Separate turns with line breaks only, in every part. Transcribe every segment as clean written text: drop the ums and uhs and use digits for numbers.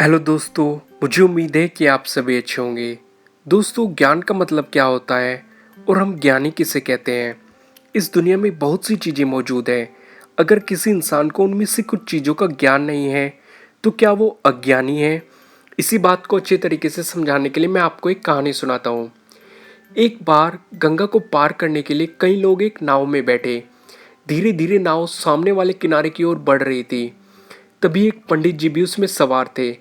Hello दोस्तों। मुझे उम्मीद है कि आप सभी अच्छे होंगे। दोस्तों, ज्ञान का मतलब क्या होता है और हम ज्ञानी किसे कहते हैं? इस दुनिया में बहुत सी चीज़ें मौजूद हैं। अगर किसी इंसान को उनमें से कुछ चीज़ों का ज्ञान नहीं है तो क्या वो अज्ञानी है? इसी बात को अच्छे तरीके से समझाने के लिए मैं आपको एक कहानी सुनाता हूँ। एक बार गंगा को पार करने के लिए कई लोग एक नाव में बैठे। धीरे धीरे नाव सामने वाले किनारे की ओर बढ़ रही थी। तभी एक पंडित जी भी उसमें सवार थे।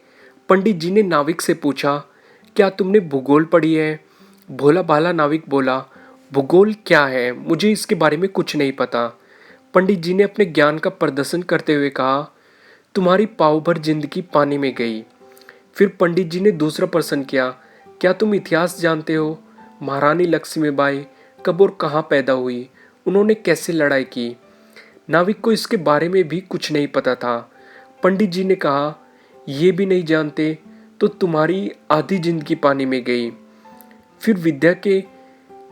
पंडित जी ने नाविक से पूछा, क्या तुमने भूगोल पढ़ी है? भोला भाला नाविक बोला, भूगोल क्या है, मुझे इसके बारे में कुछ नहीं पता। पंडित जी ने अपने ज्ञान का प्रदर्शन करते हुए कहा, तुम्हारी पाव भर जिंदगी पानी में गई। फिर पंडित जी ने दूसरा प्रश्न किया, क्या तुम इतिहास जानते हो? महारानी लक्ष्मीबाई कब और कहाँ पैदा हुई? उन्होंने कैसे लड़ाई की? नाविक को इसके बारे में भी कुछ नहीं पता था। पंडित जी ने कहा, ये भी नहीं जानते तो तुम्हारी आधी जिंदगी पानी में गई। फिर विद्या के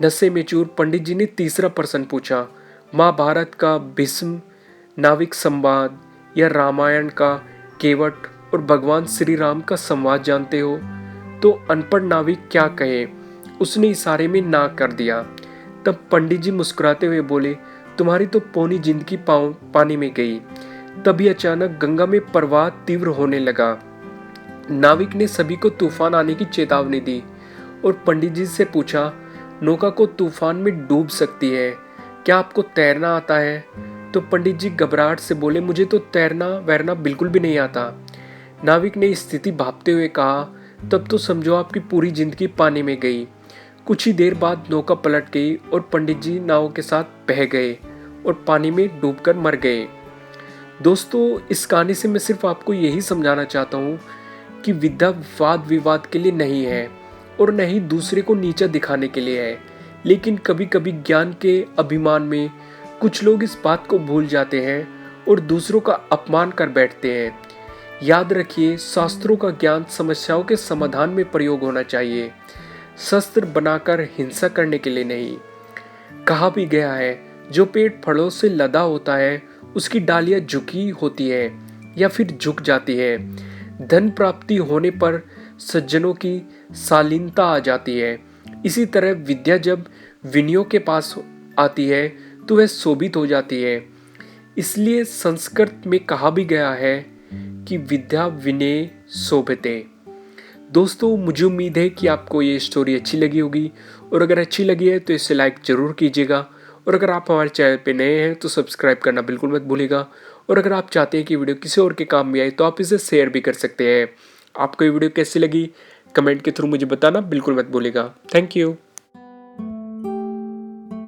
नशे में चूर पंडित जी ने तीसरा प्रश्न पूछा, महाभारत का भीष्म नाविक संवाद या रामायण का केवट और भगवान श्री राम का संवाद जानते हो? तो अनपढ़ नाविक क्या कहे, उसने इशारे में ना कर दिया। तब पंडित जी मुस्कुराते हुए बोले, तुम्हारी तो पौनी जिंदगी पानी में गई। तभी अचानक गंगा में प्रवाह तीव्र होने लगा। नाविक ने सभी को तूफान आने की चेतावनी दी और पंडित जी से पूछा, नौका को तूफान में डूब सकती है, क्या आपको तैरना आता है? तो पंडित जी घबराहट से बोले, मुझे तो तैरना वैरना बिल्कुल भी नहीं आता। नाविक ने स्थिति भांपते हुए कहा, तब तो समझो आपकी पूरी जिंदगी पानी में गई। कुछ ही देर बाद नौका पलट गई और पंडित जी नाव के साथ बह गए और पानी में डूबकर मर गए। दोस्तों, इस कहानी से मैं सिर्फ आपको यही समझाना चाहता हूँ कि विद्या वाद विवाद के लिए नहीं है और न ही दूसरे को नीचा दिखाने के लिए है। लेकिन कभी कभी ज्ञान के अभिमान में कुछ लोग इस बात को भूल जाते हैं और दूसरों का अपमान कर बैठते हैं। याद रखिए, शास्त्रों का ज्ञान समस्याओं के समाधान में प्रयोग होना चाहिए, शस्त्र बनाकर हिंसा करने के लिए नहीं। कहा भी गया है, जो पेड़ फलों से लदा होता है उसकी डालियां झुकी होती है या फिर झुक जाती है। धन प्राप्ति होने पर सज्जनों की शालीनता आ जाती है। इसी तरह विद्या जब विनयों के पास आती है तो वह शोभित हो जाती है। इसलिए संस्कृत में कहा भी गया है कि विद्या विनय शोभते। दोस्तों, मुझे उम्मीद है कि आपको ये स्टोरी अच्छी लगी होगी और अगर अच्छी लगी है तो इसे लाइक ज़रूर कीजिएगा और अगर आप हमारे चैनल पे नए हैं तो सब्सक्राइब करना बिल्कुल मत भूलिएगा और अगर आप चाहते हैं कि वीडियो किसी और के काम में आए तो आप इसे शेयर भी कर सकते हैं। आपको ये वीडियो कैसी लगी कमेंट के थ्रू मुझे बताना बिल्कुल मत भूलिएगा। Thank you.